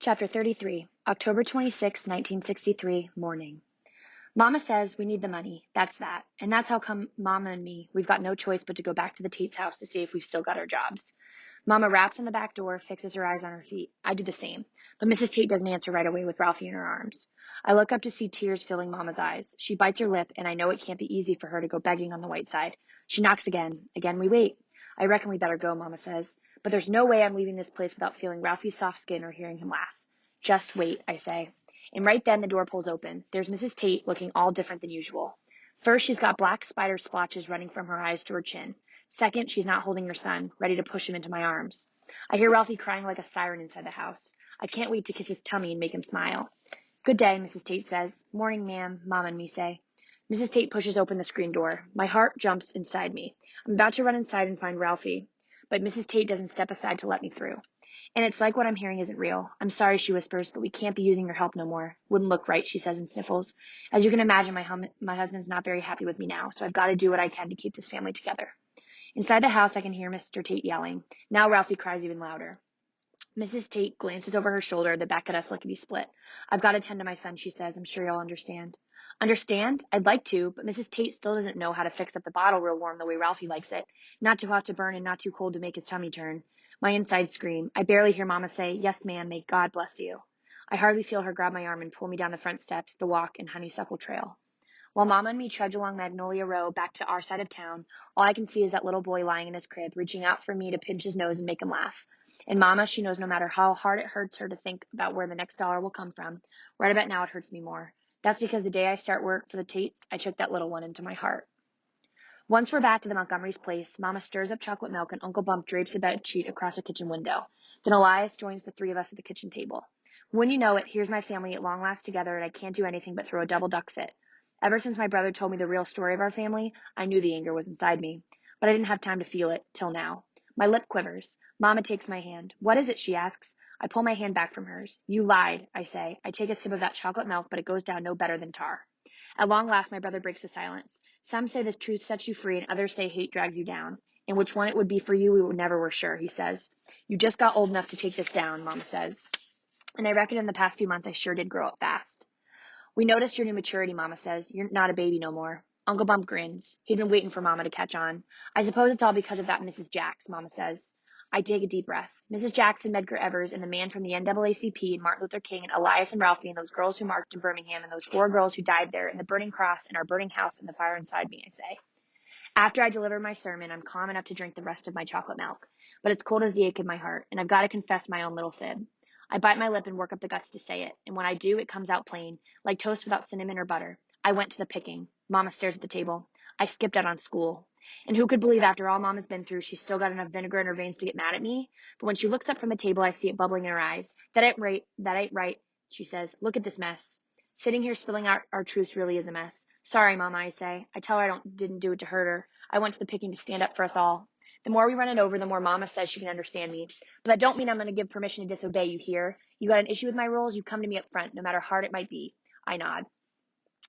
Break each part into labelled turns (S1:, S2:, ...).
S1: Chapter 33, October 26, 1963, morning. Mama says we need the money. That's that. And that's how come Mama and me, we've got no choice but to go back to the Tate's house to see if we've still got our jobs. Mama raps on the back door, fixes her eyes on her feet. I do the same. But Mrs. Tate doesn't answer right away with Ralphie in her arms. I look up to see tears filling Mama's eyes. She bites her lip, and I know it can't be easy for her to go begging on the white side. She knocks again. Again we wait. I reckon we better go, Mama says. But there's no way I'm leaving this place without feeling Ralphie's soft skin or hearing him laugh. Just wait, I say. And right then the door pulls open. There's Mrs. Tate looking all different than usual. First, she's got black spider splotches running from her eyes to her chin. Second, she's not holding her son, ready to push him into my arms. I hear Ralphie crying like a siren inside the house. I can't wait to kiss his tummy and make him smile. Good day, Mrs. Tate says. Morning, ma'am, Mom and me say. Mrs. Tate pushes open the screen door. My heart jumps inside me. I'm about to run inside and find Ralphie, but Mrs. Tate doesn't step aside to let me through. And it's like what I'm hearing isn't real. I'm sorry, she whispers, but we can't be using your help no more. Wouldn't look right, she says and sniffles. As you can imagine, my husband's not very happy with me now, so I've got to do what I can to keep this family together. Inside the house, I can hear Mr. Tate yelling. Now Ralphie cries even louder. Mrs. Tate glances over her shoulder, the back at us lickety-split. I've got to tend to my son, she says. I'm sure you'll understand. Understand? I'd like to, but Mrs. Tate still doesn't know how to fix up the bottle real warm the way Ralphie likes it. Not too hot to burn and not too cold to make his tummy turn. My insides scream. I barely hear Mama say, yes, ma'am, may God bless you. I hardly feel her grab my arm and pull me down the front steps, the walk, and honeysuckle trail. While Mama and me trudge along Magnolia Row back to our side of town, all I can see is that little boy lying in his crib, reaching out for me to pinch his nose and make him laugh. And Mama, she knows no matter how hard it hurts her to think about where the next dollar will come from, right about now it hurts me more. That's because the day I start work for the Tates, I took that little one into my heart. Once we're back to the Montgomery's place, Mama stirs up chocolate milk and Uncle Bump drapes a bed sheet across a kitchen window. Then Elias joins the three of us at the kitchen table. When you know it, here's my family at long last together, and I can't do anything but throw a double duck fit. Ever since my brother told me the real story of our family, I knew the anger was inside me, but I didn't have time to feel it, till now. My lip quivers. Mama takes my hand. What is it, she asks. I pull my hand back from hers. You lied, I say. I take a sip of that chocolate milk, but it goes down no better than tar. At long last, my brother breaks the silence. Some say the truth sets you free, and others say hate drags you down. And which one it would be for you, we never were sure, he says. You just got old enough to take this down, Mama says. And I reckon in the past few months, I sure did grow up fast. We noticed your new maturity, Mama says. You're not a baby no more. Uncle Bump grins. He'd been waiting for Mama to catch on. I suppose it's all because of that Mrs. Jacks, Mama says. I take a deep breath. Mrs. Jackson, Medgar Evers, and the man from the NAACP, and Martin Luther King, and Elias and Ralphie, and those girls who marched in Birmingham, and those 4 girls who died there, and the burning cross, and our burning house, and the fire inside me, I say. After I deliver my sermon, I'm calm enough to drink the rest of my chocolate milk, but it's cold as the ache in my heart, and I've got to confess my own little fib. I bite my lip and work up the guts to say it, and when I do, it comes out plain, like toast without cinnamon or butter. I went to the picking. Mama stares at the table. I skipped out on school. And who could believe after all Mama's been through, she's still got enough vinegar in her veins to get mad at me? But when she looks up from the table, I see it bubbling in her eyes. That ain't right, she says. Look at this mess. Sitting here spilling out our truths really is a mess. Sorry, Mama, I say. I tell her I didn't do it to hurt her. I went to the picking to stand up for us all. The more we run it over, the more Mama says she can understand me. But that don't mean I'm going to give permission to disobey, you hear? You got an issue with my rules, you come to me up front, no matter how hard it might be. I nod.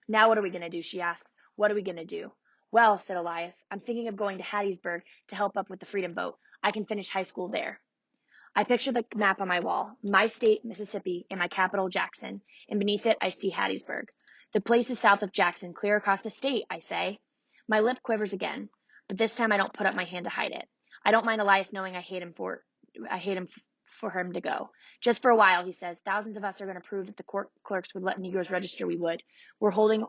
S1: Now what are we going to do, she asks. What are we going to do? Well, said Elias, I'm thinking of going to Hattiesburg to help up with the Freedom Boat. I can finish high school there. I picture the map on my wall, my state, Mississippi, and my capital, Jackson, and beneath it I see Hattiesburg. The place is south of Jackson, clear across the state, I say. My lip quivers again, but this time I don't put up my hand to hide it. I don't mind Elias knowing I hate him for him to go. Just for a while, he says. Thousands of us are going to prove that the court clerks would let Negroes register. We would. We're going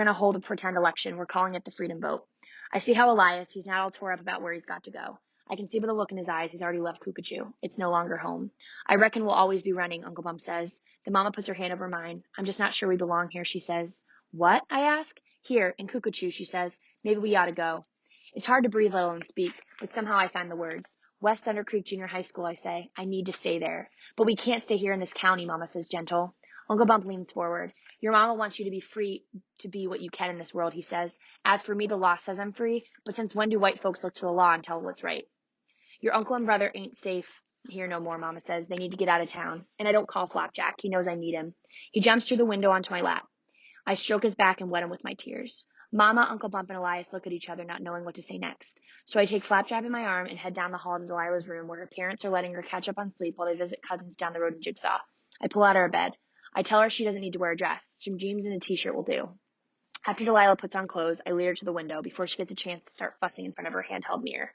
S1: to hold a pretend election. We're calling it the Freedom Vote. I see how Elias, he's not all tore up about where he's got to go. I can see by the look in his eyes, he's already left Kukuchu. It's no longer home. I reckon we'll always be running, Uncle Bump says. The Mama puts her hand over mine. I'm just not sure we belong here, she says. What? I ask. Here, in Kukuchu, she says. Maybe we ought to go. It's hard to breathe, let alone speak, but somehow I find the words. West Thunder Creek Junior High School, I say. I need to stay there. But we can't stay here in this county, Mama says, gentle. Uncle Bump leans forward. Your Mama wants you to be free to be what you can in this world, he says. As for me, the law says I'm free, but since when do white folks look to the law and tell what's right? Your uncle and brother ain't safe here no more, Mama says. They need to get out of town. And I don't call Flapjack. He knows I need him. He jumps through the window onto my lap. I stroke his back and wet him with my tears. Mama, Uncle Bump, and Elias look at each other, not knowing what to say next. So I take Flapjack in my arm and head down the hall to Delilah's room, where her parents are letting her catch up on sleep while they visit cousins down the road in Jigsaw. I pull out of her bed. I tell her she doesn't need to wear a dress. Some jeans and a t-shirt will do. After Delilah puts on clothes, I lead her to the window before she gets a chance to start fussing in front of her handheld mirror.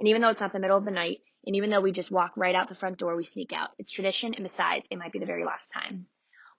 S1: And even though it's not the middle of the night, and even though we just walk right out the front door, we sneak out. It's tradition, and besides, it might be the very last time.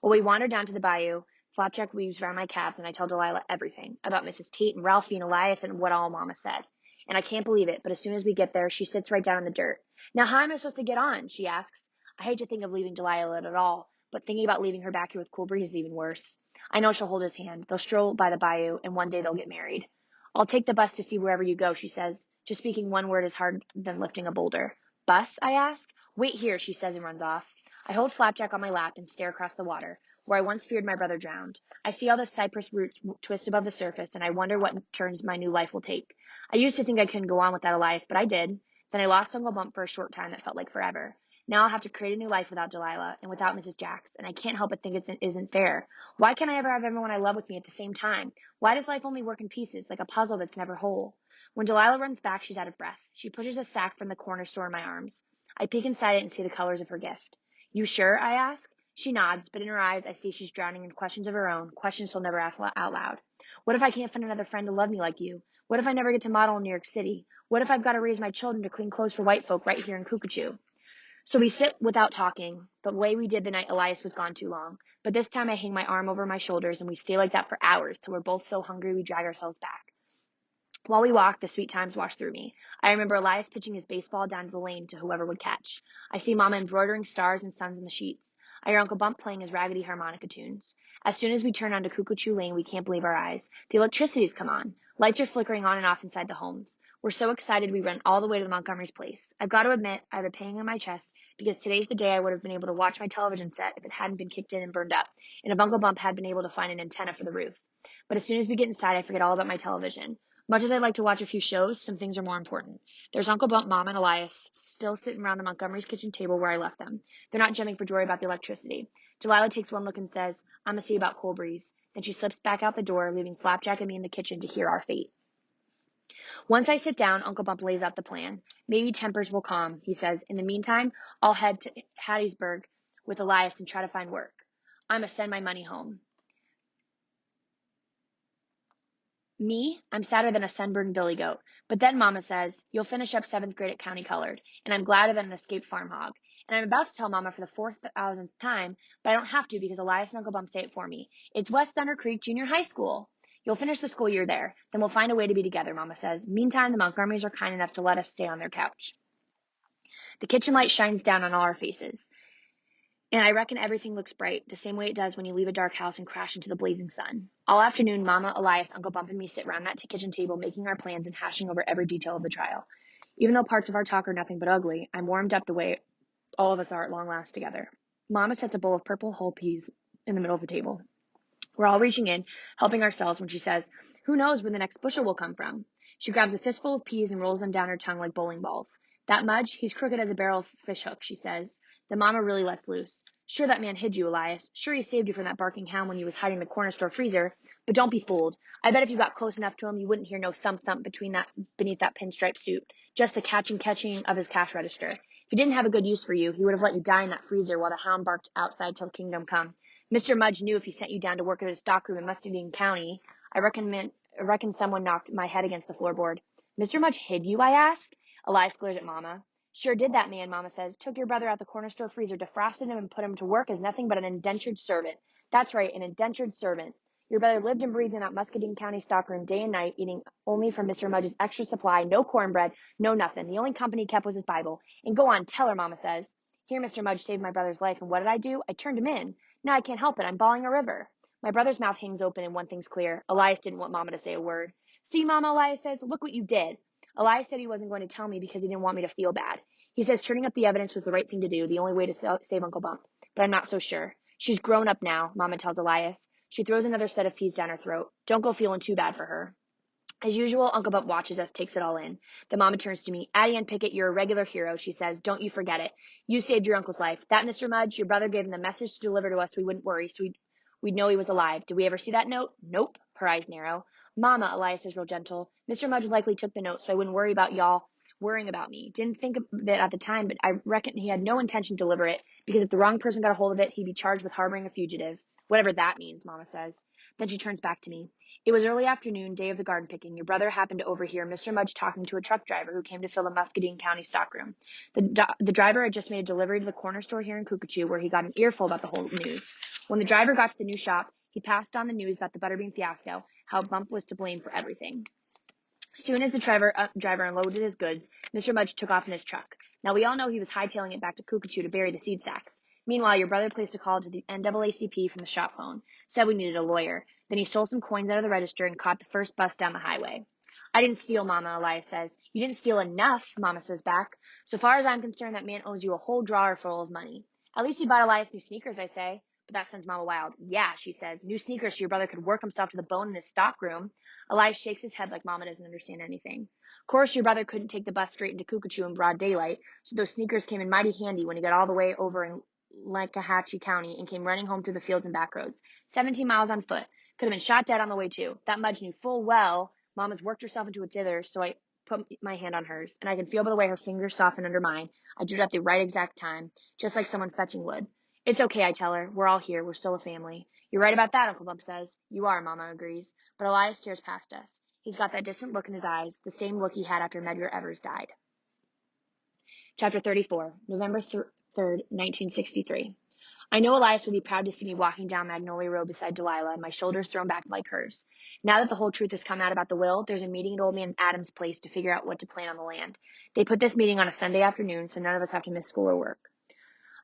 S1: While we wander down to the bayou, Flapjack weaves around my calves, and I tell Delilah everything about Mrs. Tate and Ralphie and Elias and what all Mama said. And I can't believe it, but as soon as we get there, she sits right down in the dirt. Now, how am I supposed to get on? She asks. I hate to think of leaving Delilah at all, but thinking about leaving her back here with Cool Breeze is even worse. I know she'll hold his hand. They'll stroll by the bayou, and one day they'll get married. I'll take the bus to see wherever you go, she says. Just speaking one word is harder than lifting a boulder. Bus? I ask. Wait here, she says and runs off. I hold Flapjack on my lap and stare across the water, where I once feared my brother drowned. I see all the cypress roots twist above the surface, and I wonder what turns my new life will take. I used to think I couldn't go on without Elias, but I did. Then I lost Uncle Bump for a short time that felt like forever. Now I'll have to create a new life without Delilah and without Mrs. Jacks, and I can't help but think it isn't fair. Why can't I ever have everyone I love with me at the same time? Why does life only work in pieces, like a puzzle that's never whole? When Delilah runs back, she's out of breath. She pushes a sack from the corner store in my arms. I peek inside it and see the colors of her gift. You sure? I ask. She nods, but in her eyes I see she's drowning in questions of her own, questions she'll never ask out loud. What if I can't find another friend to love me like you? What if I never get to model in New York City? What if I've got to raise my children to clean clothes for white folk right here in Cuckoo? So we sit without talking, the way we did the night Elias was gone too long. But this time I hang my arm over my shoulders and we stay like that for hours till we're both so hungry we drag ourselves back. While we walk, the sweet times wash through me. I remember Elias pitching his baseball down the lane to whoever would catch. I see Mama embroidering stars and suns in the sheets. I hear Uncle Bump playing his raggedy harmonica tunes. As soon as we turn onto Cuckoo Lane, we can't believe our eyes. The electricity's come on. Lights are flickering on and off inside the homes. We're so excited we run all the way to Montgomery's place. I've got to admit, I have a pang in my chest because today's the day I would have been able to watch my television set if it hadn't been kicked in and burned up, and if Uncle Bump had been able to find an antenna for the roof. But as soon as we get inside, I forget all about my television. Much as I'd like to watch a few shows, some things are more important. There's Uncle Bump, Mom, and Elias still sitting around the Montgomery's kitchen table where I left them. They're not jumping for joy about the electricity. Delilah takes one look and says, I'm going to see about Cool Breeze. Then she slips back out the door, leaving Flapjack and me in the kitchen to hear our fate. Once I sit down, Uncle Bump lays out the plan. Maybe tempers will calm, he says. In the meantime, I'll head to Hattiesburg with Elias and try to find work. I'm going to send my money home. Me? I'm sadder than a sunburned billy goat. But then Mama says, you'll finish up 7th grade at County Colored, and I'm gladder than an escaped farm hog. And I'm about to tell Mama for the 4,000th time, but I don't have to because Elias and Uncle Bump say it for me. It's West Thunder Creek Junior High School. You'll finish the school year there. Then we'll find a way to be together, Mama says. Meantime, the Montgomerys are kind enough to let us stay on their couch. The kitchen light shines down on all our faces. And I reckon everything looks bright, the same way it does when you leave a dark house and crash into the blazing sun. All afternoon, Mama, Elias, Uncle Bump, and me sit around that kitchen table making our plans and hashing over every detail of the trial. Even though parts of our talk are nothing but ugly, I'm warmed up the way all of us are at long last together. Mama sets a bowl of purple whole peas in the middle of the table. We're all reaching in, helping ourselves when she says, who knows where the next bushel will come from? She grabs a fistful of peas and rolls them down her tongue like bowling balls. That Mudge, he's crooked as a barrel of fish hook, she says. Then Mama really lets loose. Sure that man hid you, Elias. Sure he saved you from that barking hound when you was hiding in the corner store freezer. But don't be fooled. I bet if you got close enough to him, you wouldn't hear no thump-thump beneath that pinstripe suit. Just the catching of his cash register. If he didn't have a good use for you, he would have let you die in that freezer while the hound barked outside till kingdom come. Mr. Mudge knew if he sent you down to work at his stockroom in Muscatine County, I reckon someone knocked my head against the floorboard. Mr. Mudge hid you, I ask? Elias glares at Mama. Sure did that man, Mama says. Took your brother out the corner store freezer, defrosted him, and put him to work as nothing but an indentured servant. That's right, an indentured servant. Your brother lived and breathed in that Muscatine County stockroom day and night, eating only from Mr. Mudge's extra supply, no cornbread, no nothing. The only company he kept was his Bible. And go on, tell her, Mama says. Here Mr. Mudge saved my brother's life, and what did I do? I turned him in. Now I can't help it. I'm bawling a river. My brother's mouth hangs open, and one thing's clear. Elias didn't want Mama to say a word. See, Mama, Elias says, look what you did. Elias said he wasn't going to tell me because he didn't want me to feel bad. He says turning up the evidence was the right thing to do, the only way to save Uncle Bump. But I'm not so sure. She's grown up now, Mama tells Elias. She throws another set of peas down her throat. Don't go feeling too bad for her. As usual, Uncle Bump watches us, takes it all in. The Mama turns to me. Addie Ann Pickett, you're a regular hero, she says. Don't you forget it. You saved your uncle's life. That Mr. Mudge, your brother gave him the message to deliver to us so we wouldn't worry, so we'd know he was alive. Did we ever see that note? Nope. Her eyes narrow. Mama, Elias says real gentle. Mr. Mudge likely took the note so I wouldn't worry about y'all worrying about me. Didn't think of it at the time, but I reckon he had no intention to deliver it, because if the wrong person got a hold of it, he'd be charged with harboring a fugitive. Whatever that means, Mama says. Then she turns back to me. It was early afternoon, day of the garden picking. Your brother happened to overhear Mr. Mudge talking to a truck driver who came to fill the Muscatine County stockroom. The driver had just made a delivery to the corner store here in Cuckoo, where he got an earful about the whole news. When the driver got to the new shop, he passed on the news about the butterbean fiasco, how Bump was to blame for everything. Soon as the driver unloaded his goods, Mr. Mudge took off in his truck. Now, we all know he was hightailing it back to Cuckoo to bury the seed sacks. Meanwhile, your brother placed a call to the NAACP from the shop phone, said we needed a lawyer. Then he stole some coins out of the register and caught the first bus down the highway. I didn't steal, Mama, Elias says. You didn't steal enough, Mama says back. So far as I'm concerned, that man owes you a whole drawer full of money. At least he bought Elias new sneakers, I say. But that sends Mama wild. Yeah, she says. New sneakers so your brother could work himself to the bone in his stockroom. Elias shakes his head like Mama doesn't understand anything. Of course, your brother couldn't take the bus straight into Cuckoo in broad daylight, so those sneakers came in mighty handy when he got all the way over in Lancahatchee County and came running home through the fields and back roads. 17 miles on foot. Could have been shot dead on the way, too. That Mudge knew full well Mama's worked herself into a dither, so I put my hand on hers, and I can feel by the way her fingers soften under mine. I did it at the right exact time, just like someone fetching wood. It's okay, I tell her. We're all here. We're still a family. You're right about that, Uncle Bump says. You are, Mama agrees. But Elias stares past us. He's got that distant look in his eyes, the same look he had after Medgar Evers died. Chapter 34, November 3rd, 1963. I know Elias would be proud to see me walking down Magnolia Road beside Delilah, my shoulders thrown back like hers. Now that the whole truth has come out about the will, there's a meeting at Old Man Adams' place to figure out what to plant on the land. They put this meeting on a Sunday afternoon, so none of us have to miss school or work.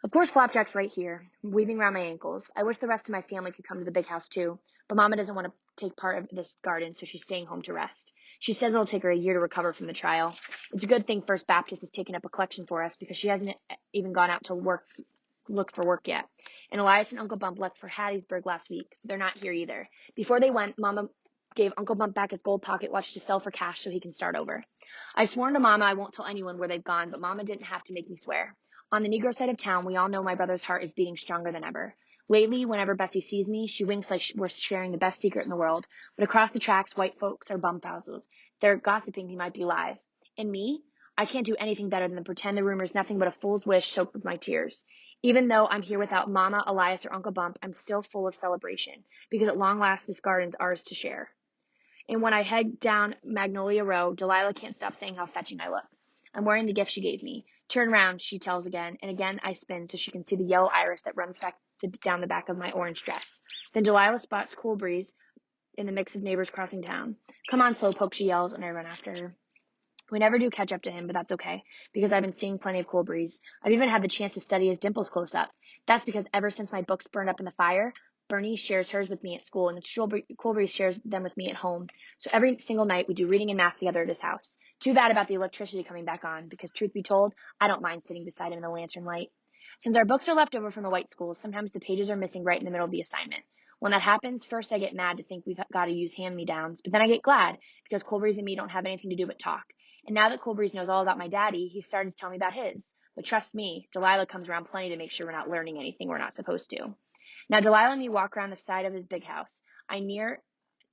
S1: Of course, Flapjack's right here, weaving around my ankles. I wish the rest of my family could come to the big house, too. But Mama doesn't want to take part of this garden, so she's staying home to rest. She says it'll take her a year to recover from the trial. It's a good thing First Baptist has taken up a collection for us, because she hasn't even gone out to look for work yet. And Elias and Uncle Bump left for Hattiesburg last week, so they're not here either. Before they went, Mama gave Uncle Bump back his gold pocket watch to sell for cash so he can start over. I've sworn to Mama I won't tell anyone where they've gone, but Mama didn't have to make me swear. On the Negro side of town, we all know my brother's heart is beating stronger than ever. Lately, whenever Bessie sees me, she winks like we're sharing the best secret in the world. But across the tracks, white folks are bumfounded. They're gossiping he might be alive. And me? I can't do anything better than pretend the rumor's nothing but a fool's wish soaked with my tears. Even though I'm here without Mama, Elias, or Uncle Bump, I'm still full of celebration, because at long last this garden's ours to share. And when I head down Magnolia Row, Delilah can't stop saying how fetching I look. I'm wearing the gift she gave me. Turn round, she tells again, and again I spin so she can see the yellow iris that runs down the back of my orange dress. Then Delilah spots Cool Breeze in the mix of neighbors crossing town. Come on, Slowpoke, she yells, and I run after her. We never do catch up to him, but that's okay, because I've been seeing plenty of Cool Breeze. I've even had the chance to study his dimples close up. That's because ever since my books burned up in the fire, Bernice shares hers with me at school, and Cool Breeze shares them with me at home. So every single night we do reading and math together at his house. Too bad about the electricity coming back on, because truth be told, I don't mind sitting beside him in the lantern light. Since our books are left over from the white schools, sometimes the pages are missing right in the middle of the assignment. When that happens, first I get mad to think we've got to use hand-me-downs, but then I get glad, because Cool Breeze and me don't have anything to do but talk. And now that Cool Breeze knows all about my daddy, he's starting to tell me about his. But trust me, Delilah comes around plenty to make sure we're not learning anything we're not supposed to. Now, Delilah and me walk around the side of his big house. I near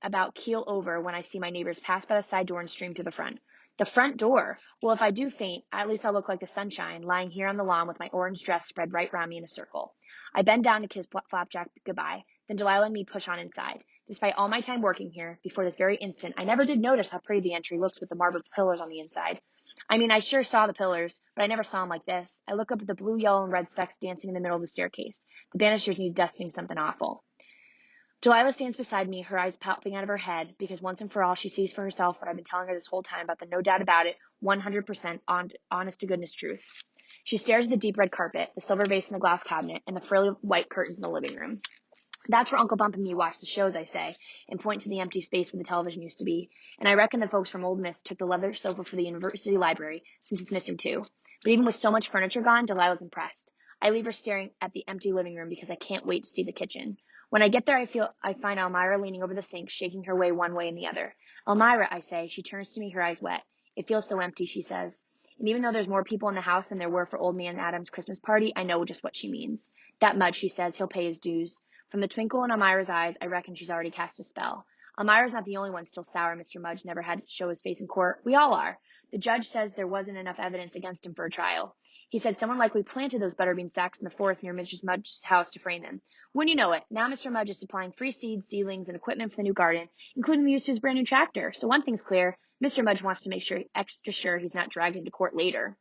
S1: about keel over when I see my neighbors pass by the side door and stream through the front. The front door? Well, if I do faint, at least I'll look like the sunshine, lying here on the lawn with my orange dress spread right round me in a circle. I bend down to kiss Flapjack goodbye. Then Delilah and me push on inside. Despite all my time working here, before this very instant, I never did notice how pretty the entry looks with the marble pillars on the inside. I mean, I sure saw the pillars, but I never saw them like this. I look up at the blue, yellow, and red specks dancing in the middle of the staircase. The banisters need dusting something awful. Delilah stands beside me, her eyes popping out of her head, because once and for all she sees for herself what I've been telling her this whole time about the no doubt about it, 100% honest-to-goodness truth. She stares at the deep red carpet, the silver vase in the glass cabinet, and the frilly white curtains in the living room. That's where Uncle Bump and me watch the shows, I say, and point to the empty space where the television used to be. And I reckon the folks from Old Miss took the leather sofa for the university library, since it's missing too. But even with so much furniture gone, Delilah's impressed. I leave her staring at the empty living room because I can't wait to see the kitchen. When I get there, I find Elmira leaning over the sink, shaking her way one way and the other. Elmira, I say. She turns to me, her eyes wet. It feels so empty, she says. And even though there's more people in the house than there were for Old Man Adams' Christmas party, I know just what she means. That Mudge, she says, he'll pay his dues. From the twinkle in Elmira's eyes, I reckon she's already cast a spell. Elmira's not the only one still sour Mr. Mudge never had to show his face in court. We all are. The judge says there wasn't enough evidence against him for a trial. He said someone likely planted those butterbean sacks in the forest near Mrs. Mudge's house to frame him. Wouldn't you know it, now Mr. Mudge is supplying free seeds, seedlings, and equipment for the new garden, including the use of his brand new tractor. So one thing's clear, Mr. Mudge wants to make extra sure he's not dragged into court later.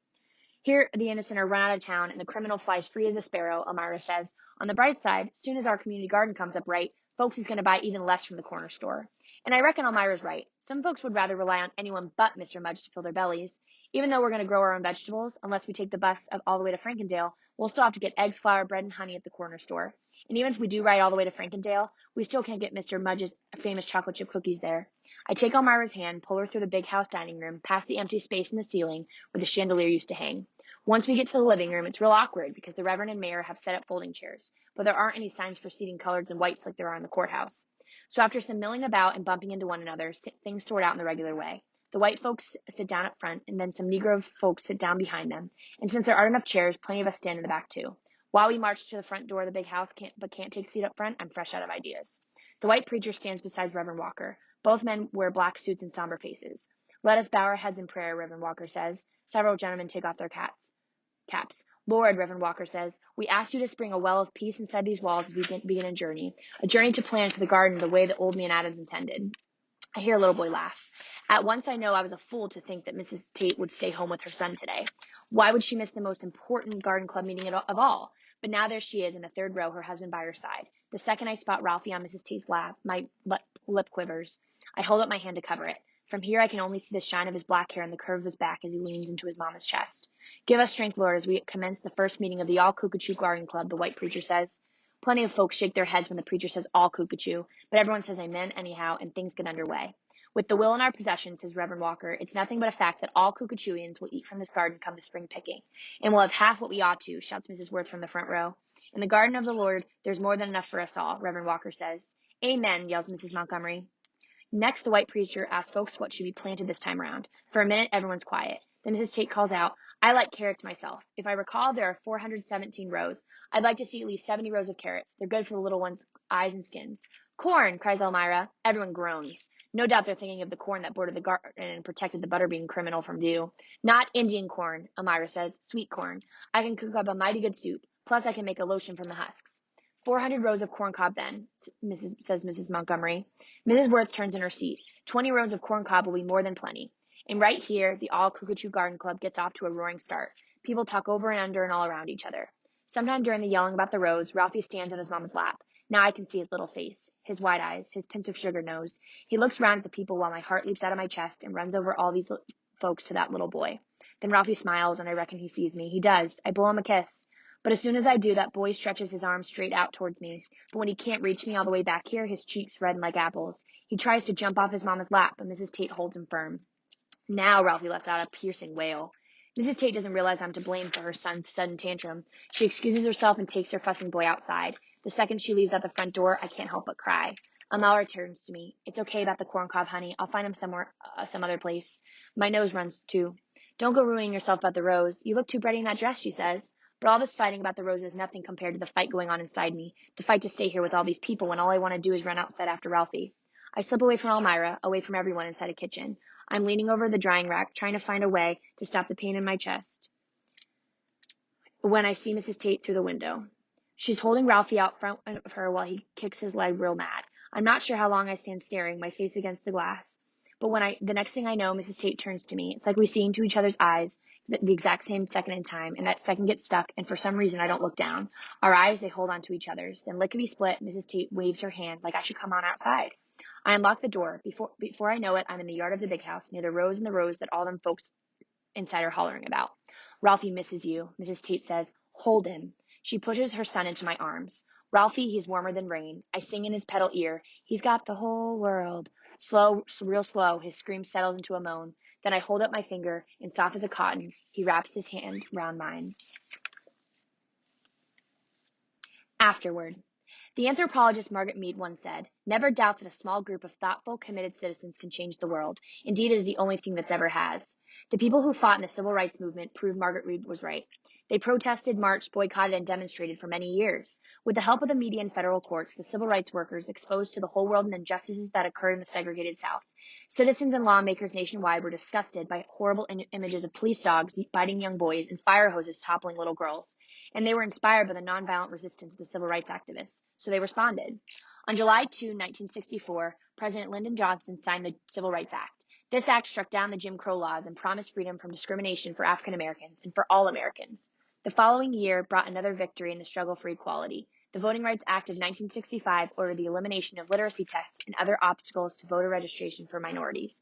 S1: Here, the innocent are run out of town, and the criminal flies free as a sparrow, Elmira says. On the bright side, soon as our community garden comes up right, folks is going to buy even less from the corner store. And I reckon Elmira's right. Some folks would rather rely on anyone but Mr. Mudge to fill their bellies. Even though we're going to grow our own vegetables, unless we take the bus all the way to Frankendale, we'll still have to get eggs, flour, bread, and honey at the corner store. And even if we do ride all the way to Frankendale, we still can't get Mr. Mudge's famous chocolate chip cookies there. I take Elmira's hand, pull her through the big house dining room, past the empty space in the ceiling where the chandelier used to hang. Once we get to the living room, it's real awkward because the Reverend and Mayor have set up folding chairs, but there aren't any signs for seating coloreds and whites like there are in the courthouse. So after some milling about and bumping into one another, things sort out in the regular way. The white folks sit down up front, and then some Negro folks sit down behind them, and since there aren't enough chairs, plenty of us stand in the back too. While we march to the front door of the big house but can't take a seat up front, I'm fresh out of ideas. The white preacher stands beside Reverend Walker. Both men wear black suits and somber faces. Let us bow our heads in prayer, Reverend Walker says. Several gentlemen take off their caps. Lord, Reverend Walker says, we ask you to spring a well of peace inside these walls as we begin a journey to plan for the garden the way that old man Adams intended. I hear a little boy laugh. At once I know I was a fool to think that Mrs. Tate would stay home with her son today. Why would she miss the most important garden club meeting of all? But now there she is in the third row, her husband by her side. The second I spot Ralphie on Mrs. Tate's lap, my lip quivers. I hold up my hand to cover it. From here I can only see the shine of his black hair and the curve of his back as he leans into his mama's chest. Give us strength, Lord, as we commence the first meeting of the All Cuckoo Garden Club, the white preacher says. Plenty of folks shake their heads when the preacher says all cuckoo, but everyone says amen anyhow, and things get underway. With the will in our possession, says Reverend Walker, it's nothing but a fact that all Cuckooians will eat from this garden come the spring picking. And we'll have half what we ought to, shouts Mrs. Worth from the front row. In the garden of the Lord, there's more than enough for us all, Reverend Walker says. Amen, yells Mrs. Montgomery. Next, the white preacher asks folks what should be planted this time around. For a minute, everyone's quiet. Then Mrs. Tate calls out, I like carrots myself. If I recall, there are 417 rows. I'd like to see at least 70 rows of carrots. They're good for the little ones' eyes and skins. Corn, cries Elmira. Everyone groans. No doubt they're thinking of the corn that bordered the garden and protected the butterbean criminal from view. Not Indian corn, Elmira says. Sweet corn. I can cook up a mighty good soup. Plus, I can make a lotion from the husks. 400 rows of corn cob then, says Mrs. Montgomery. Mrs. Worth turns in her seat. 20 rows of corn cob will be more than plenty. And right here, the All Cuckoo Garden Club gets off to a roaring start. People talk over and under and all around each other. Sometime during the yelling about the rows, Ralphie stands on his mama's lap. Now I can see his little face, his wide eyes, his pinch of sugar nose. He looks round at the people while my heart leaps out of my chest and runs over all these folks to that little boy. Then Ralphie smiles, and I reckon he sees me. He does. I blow him a kiss. But as soon as I do, that boy stretches his arms straight out towards me. But when he can't reach me all the way back here, his cheeks redden like apples. He tries to jump off his mama's lap, but Mrs. Tate holds him firm. Now Ralphie lets out a piercing wail. Mrs. Tate doesn't realize I'm to blame for her son's sudden tantrum. She excuses herself and takes her fussing boy outside. The second she leaves out the front door, I can't help but cry. Elmira turns to me. It's okay about the corn cob, honey. I'll find him somewhere, some other place. My nose runs too. Don't go ruining yourself about the rose. You look too pretty in that dress, she says. But all this fighting about the rose is nothing compared to the fight going on inside me. The fight to stay here with all these people when all I want to do is run outside after Ralphie. I slip away from Elmira, away from everyone inside a kitchen. I'm leaning over the drying rack, trying to find a way to stop the pain in my chest when I see Mrs. Tate through the window. She's holding Ralphie out front of her while he kicks his leg real mad. I'm not sure how long I stand staring, my face against the glass. But the next thing I know, Mrs. Tate turns to me. It's like we see into each other's eyes the exact same second in time, and that second gets stuck, and for some reason I don't look down. Our eyes, they hold on to each other's. Then lickety split, Mrs. Tate waves her hand like I should come on outside. I unlock the door. Before I know it, I'm in the yard of the big house, near the rows and the rows that all them folks inside are hollering about. Ralphie misses you, Mrs. Tate says. Hold him. She pushes her son into my arms. Ralphie, he's warmer than rain. I sing in his pedal ear. He's got the whole world. Slow, real slow, his scream settles into a moan. Then I hold up my finger, and soft as a cotton, he wraps his hand round mine. Afterward. The anthropologist Margaret Mead once said, never doubt that a small group of thoughtful, committed citizens can change the world. Indeed, it is the only thing that's ever has. The people who fought in the civil rights movement proved Margaret Mead was right. They protested, marched, boycotted, and demonstrated for many years. With the help of the media and federal courts, the civil rights workers exposed to the whole world the injustices that occurred in the segregated South. Citizens and lawmakers nationwide were disgusted by horrible images of police dogs biting young boys and fire hoses toppling little girls. And they were inspired by the nonviolent resistance of the civil rights activists, so they responded. On July 2, 1964, President Lyndon Johnson signed the Civil Rights Act. This act struck down the Jim Crow laws and promised freedom from discrimination for African Americans and for all Americans. The following year brought another victory in the struggle for equality. The Voting Rights Act of 1965 ordered the elimination of literacy tests and other obstacles to voter registration for minorities.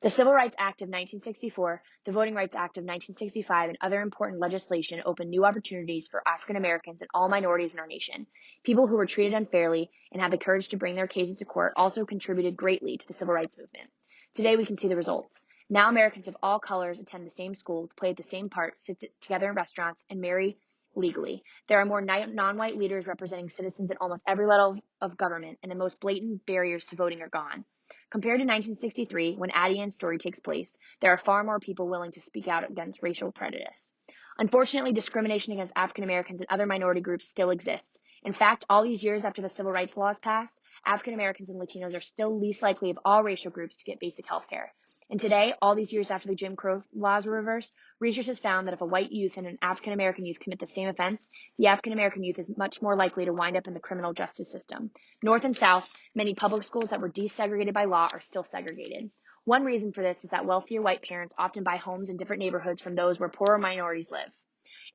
S1: The Civil Rights Act of 1964, the Voting Rights Act of 1965, and other important legislation opened new opportunities for African Americans and all minorities in our nation. People who were treated unfairly and had the courage to bring their cases to court also contributed greatly to the civil rights movement. Today we can see the results. Now Americans of all colors attend the same schools, play the same parts, sit together in restaurants, and marry legally. There are more non-white leaders representing citizens at almost every level of government, and the most blatant barriers to voting are gone. Compared to 1963, when Addie Ann's story takes place, there are far more people willing to speak out against racial prejudice. Unfortunately, discrimination against African Americans and other minority groups still exists. In fact, all these years after the civil rights laws passed, African Americans and Latinos are still least likely of all racial groups to get basic health care. And today, all these years after the Jim Crow laws were reversed, research has found that if a white youth and an African American youth commit the same offense, the African American youth is much more likely to wind up in the criminal justice system. North and South, many public schools that were desegregated by law are still segregated. One reason for this is that wealthier white parents often buy homes in different neighborhoods from those where poorer minorities live.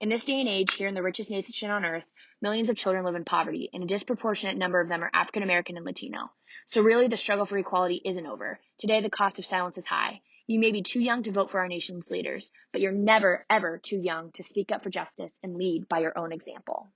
S1: In this day and age, here in the richest nation on earth, millions of children live in poverty, and a disproportionate number of them are African American and Latino. So really, the struggle for equality isn't over. Today, the cost of silence is high. You may be too young to vote for our nation's leaders, but you're never, ever too young to speak up for justice and lead by your own example.